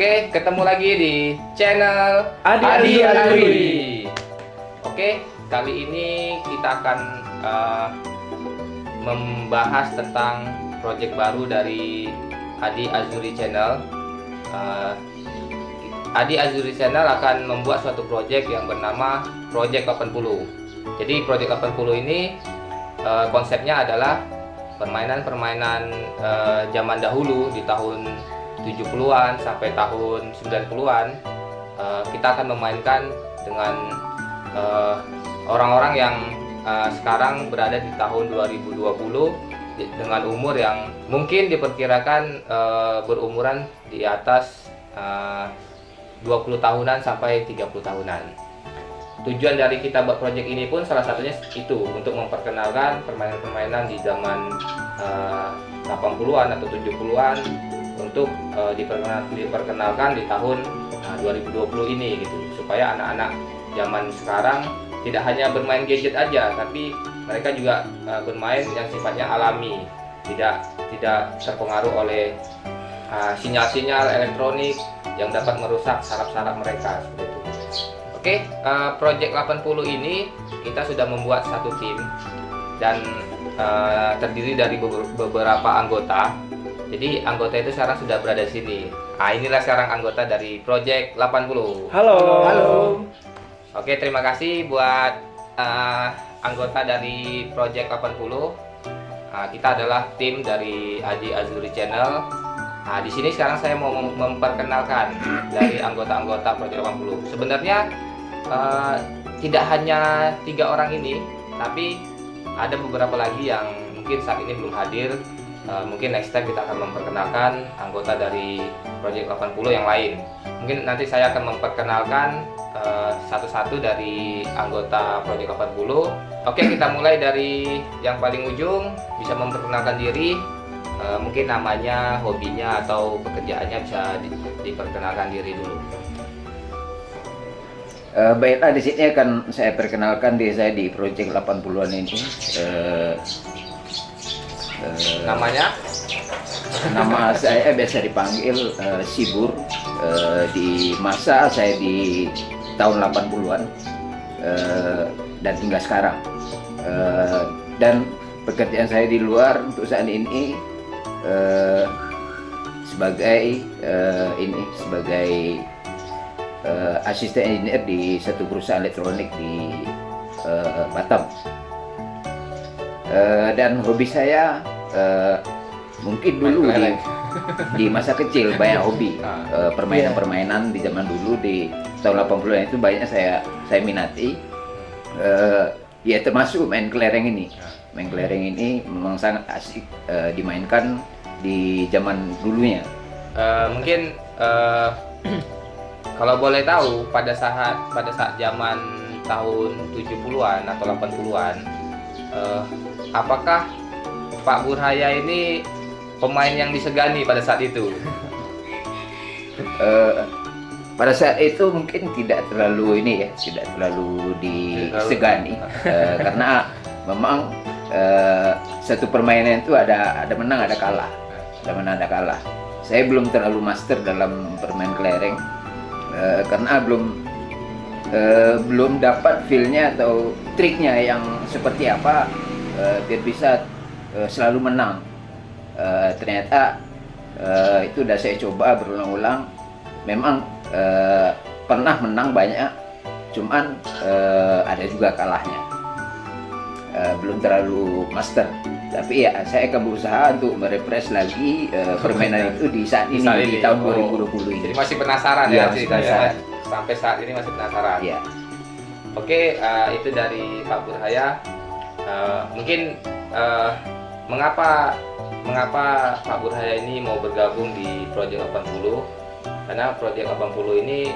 Oke, ketemu lagi di channel Adi Azuri. Oke, kali ini kita akan membahas tentang project baru dari Adi Azuri Channel. Adi Azuri Channel akan membuat suatu project yang bernama Project 80. Jadi Project 80 ini konsepnya adalah permainan-permainan zaman dahulu di tahun 70-an sampai tahun 90-an. Kita akan memainkan dengan orang-orang yang sekarang berada di tahun 2020 dengan umur yang mungkin diperkirakan berumuran di atas 20 tahunan sampai 30 tahunan. Tujuan dari kita buat project ini pun salah satunya itu, untuk memperkenalkan permainan-permainan di zaman 80-an atau 70-an untuk diperkenalkan di tahun 2020 ini gitu, supaya anak-anak zaman sekarang tidak hanya bermain gadget aja, tapi mereka juga bermain yang sifatnya alami, tidak terpengaruh oleh sinyal-sinyal elektronik yang dapat merusak saraf-saraf mereka seperti itu. Oke, Project 80 ini kita sudah membuat satu tim dan terdiri dari beberapa anggota. Jadi anggota itu sekarang sudah berada di sini. Inilah sekarang anggota dari Project 80. Halo. Halo. Oke, terima kasih buat anggota dari Project 80. Kita adalah tim dari Adi Azuri Channel. Di sini sekarang saya mau memperkenalkan dari anggota-anggota Project 80. Sebenarnya tidak hanya 3 orang ini, tapi ada beberapa lagi yang mungkin saat ini belum hadir. Mungkin next time kita akan memperkenalkan anggota dari Project 80 yang lain. Mungkin nanti saya akan memperkenalkan satu-satu dari anggota Project 80. Oke, kita mulai dari yang paling ujung, bisa memperkenalkan diri, mungkin namanya, hobinya, atau pekerjaannya bisa diperkenalkan diri dulu. Baiklah, di sini akan saya perkenalkan diri saya di Project 80-an ini. Namanya? Nama saya biasa dipanggil Sibur. Di masa saya di tahun 80-an dan hingga sekarang. Dan pekerjaan saya di luar untuk saat ini sebagai asisten engineer di satu perusahaan elektronik di Batam. Dan hobi saya mungkin dulu di masa kecil banyak hobi, permainan-permainan di zaman dulu di tahun 80-an itu banyak saya minati. Ya, termasuk main kelereng ini. Main kelereng ini memang sangat asik dimainkan di zaman dulunya. Mungkin kalau boleh tahu, pada saat zaman tahun 70-an atau 80-an, apakah Pak Burhaya ini pemain yang disegani pada saat itu? Pada saat itu mungkin tidak terlalu disegani, karena memang satu permainan itu ada menang, ada kalah, Saya belum terlalu master dalam bermain kelereng, karena belum dapat feel-nya atau triknya yang seperti apa biar bisa selalu menang. Ternyata itu udah saya coba berulang-ulang, memang pernah menang banyak, cuman ada juga kalahnya. Belum terlalu master, tapi ya saya akan berusaha untuk merefresh lagi permainan itu di saat ini, di tahun 2020 ini. Jadi masih penasaran ya ceritanya? penasaran. Sampai saat ini masih penasaran. Ya. Oke, itu dari Pak Burhaya. Mungkin mengapa Pak Burhaya ini mau bergabung di Project 80? Karena Project 80 ini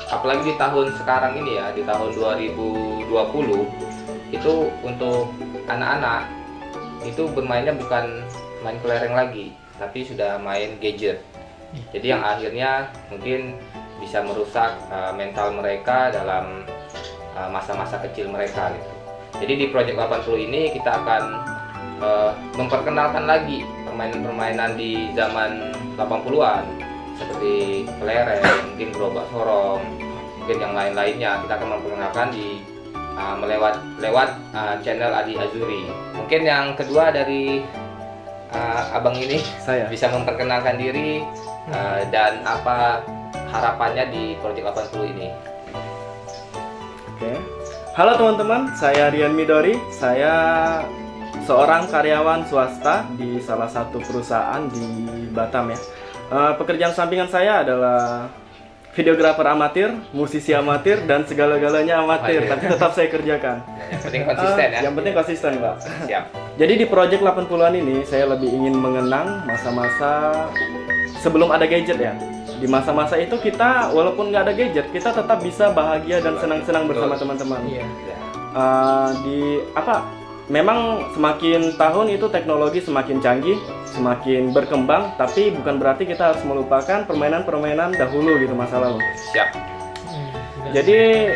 apalagi di tahun sekarang ini ya, di tahun 2020 itu untuk anak-anak itu bermainnya bukan main kelereng lagi, tapi sudah main gadget. Jadi yang akhirnya mungkin bisa merusak mental mereka dalam masa-masa kecil mereka gitu. Jadi di Project 80 ini kita akan memperkenalkan lagi permainan-permainan di zaman 80-an seperti kelereng, mungkin gerobak sorong, mungkin yang lain-lainnya. Kita akan memperkenalkan di lewat channel Adi Azuri. Mungkin yang kedua dari abang ini Saya. bisa memperkenalkan diri dan apa harapannya di Project 80 ini. Oke. Halo teman-teman, saya Rian Midori. Saya seorang karyawan swasta di salah satu perusahaan di Batam ya. Pekerjaan sampingan saya adalah videografer amatir, musisi amatir, dan segala-galanya amatir. Amatir. Tapi tetap saya kerjakan. Yang penting konsisten ya. Yang penting konsisten, Pak. Siap. Jadi di Project 80-an ini saya lebih ingin mengenang masa-masa sebelum ada gadget ya. Di masa-masa itu kita walaupun nggak ada gadget, kita tetap bisa bahagia dan senang-senang bersama teman-teman. Ya. Memang semakin tahun itu teknologi semakin canggih, semakin berkembang, tapi bukan berarti kita harus melupakan permainan-permainan dahulu gitu, masa lalu. Siap. Jadi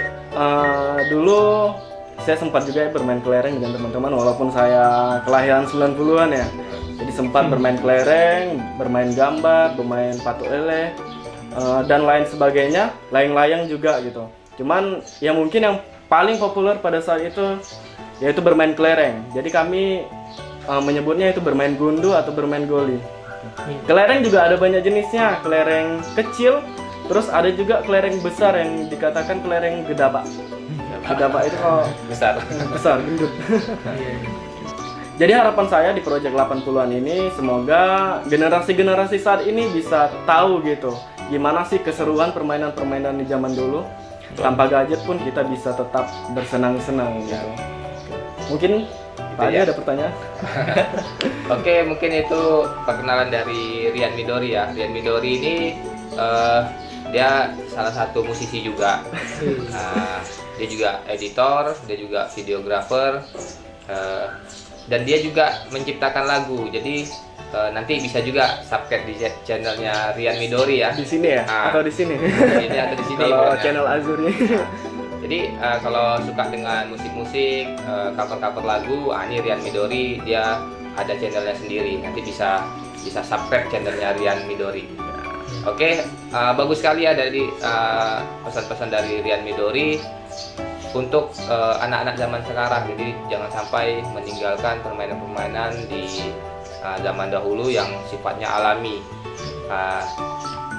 dulu saya sempat juga ya bermain kelereng dengan teman-teman, walaupun saya kelahiran 90-an ya. Jadi sempat bermain kelereng, bermain gambar, bermain patuk lele, dan lain sebagainya, layang-layang juga gitu. Cuman yang mungkin yang paling populer pada saat itu yaitu bermain kelereng. Jadi kami menyebutnya itu bermain gundu atau bermain goli. Kelereng juga ada banyak jenisnya, kelereng kecil, terus ada juga kelereng besar yang dikatakan kelereng gedabak. Gedabak itu kalau besar, gendut. Jadi harapan saya di Project 80-an ini semoga generasi-generasi saat ini bisa tahu gitu gimana sih keseruan permainan-permainan di zaman dulu. Tanpa gadget pun kita bisa tetap bersenang-senang gitu. Mungkin tadi ada pertanyaan? Oke, mungkin itu perkenalan dari Rian Midori ya. Rian Midori ini dia salah satu musisi juga. Dia juga editor, dia juga videografer, dan dia juga menciptakan lagu. Jadi nanti bisa juga subscribe di channelnya Rian Midori ya. Di sini ya? Atau di sini? Ini ada di sini. Kalau channel Azurnya. Jadi kalau suka dengan musik-musik, cover-cover lagu, ini Rian Midori, dia ada channelnya sendiri. Nanti bisa subscribe channelnya Rian Midori. Oke, bagus sekali ya dari pesan-pesan dari Rian Midori untuk anak-anak zaman sekarang. Jadi jangan sampai meninggalkan permainan-permainan di zaman dahulu yang sifatnya alami,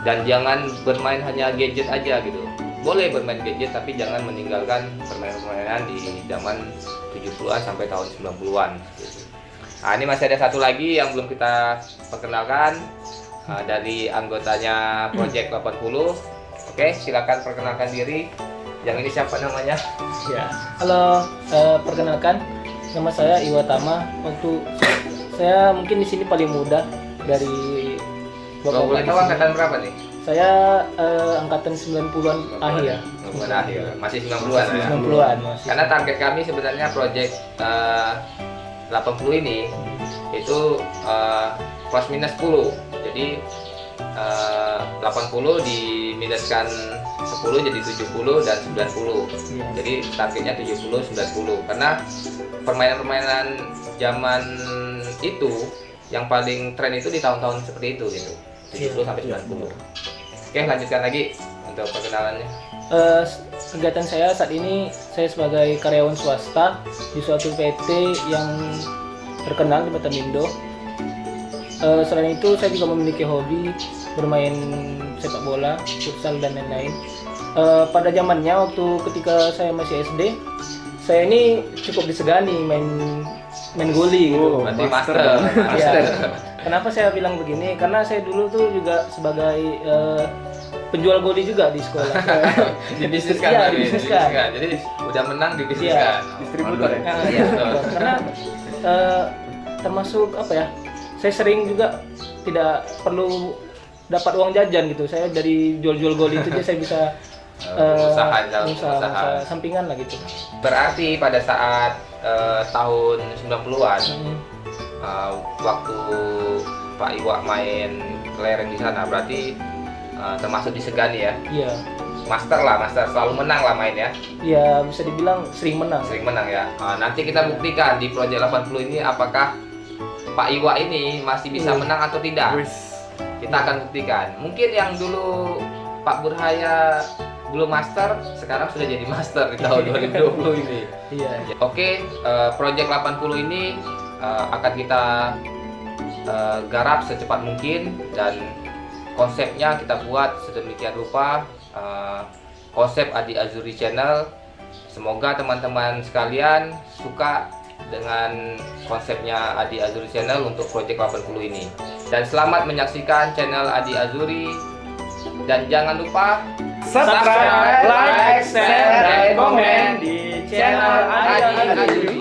dan jangan bermain hanya gadget aja gitu. Boleh bermain gadget tapi jangan meninggalkan permainan-permainan di zaman 70-an sampai tahun 90-an gitu. Ini masih ada satu lagi yang belum kita perkenalkan, dari anggotanya Project 80. Oke, silakan perkenalkan diri. Yang ini siapa namanya? Ya, halo, perkenalkan, nama saya Iwa Tama. Waktu saya mungkin di sini paling muda dari Kalau boleh tahu angkatan berapa nih? Saya angkatan 90-an akhir. 90-an akhir, masih 90-an ya? 90-an masih. Karena target kami sebenarnya Project 80 ini itu plus minus 10. Jadi 80 diminuskan 10 jadi 70 dan 90. Jadi targetnya 70 90. Karena permainan-permainan zaman itu yang paling tren itu di tahun-tahun seperti itu gitu. 70 sampai 90. Oke, lanjutkan lagi untuk perkenalannya. Kegiatan saya saat ini, saya sebagai karyawan swasta di suatu PT yang terkenal di Batamindo. Selain itu saya juga memiliki hobi bermain sepak bola, futsal dan lain-lain. Pada zamannya waktu ketika saya masih SD, saya ini cukup disegani main goli gitu. Berarti master. Ya. Kenapa saya bilang begini? Karena saya dulu tuh juga sebagai penjual goli juga di sekolah. Dibisniskan. Iya, Berarti, dibisniskan. Jadi udah menang dibisniskan. Distributor ya? Iya, karena termasuk apa ya? Saya sering juga tidak perlu dapat uang jajan gitu. Saya dari jual-jual goli itu aja saya bisa usaha sampingan lah gitu. Berarti pada saat tahun 90-an waktu Pak Iwa main kelereng di sana, berarti termasuk disegani ya? Iya. Master selalu menang lah main ya? Iya, bisa dibilang sering menang. Sering menang ya. Nanti kita buktikan di Project 80 ini apakah Pak Iwa ini masih bisa menang atau tidak. Kita akan buktikan. Mungkin yang dulu Pak Burhaya belum master, sekarang sudah jadi master di tahun 2020 ini. Iya. Oke, Project 80 ini akan kita garap secepat mungkin, dan konsepnya kita buat sedemikian rupa, konsep Adi Azuri Channel. Semoga teman-teman sekalian suka dengan konsepnya Adi Azuri Channel untuk Project 80 ini. Dan selamat menyaksikan channel Adi Azuri, dan jangan lupa Subscribe, like, share, dan komen di channel Adi Azuri.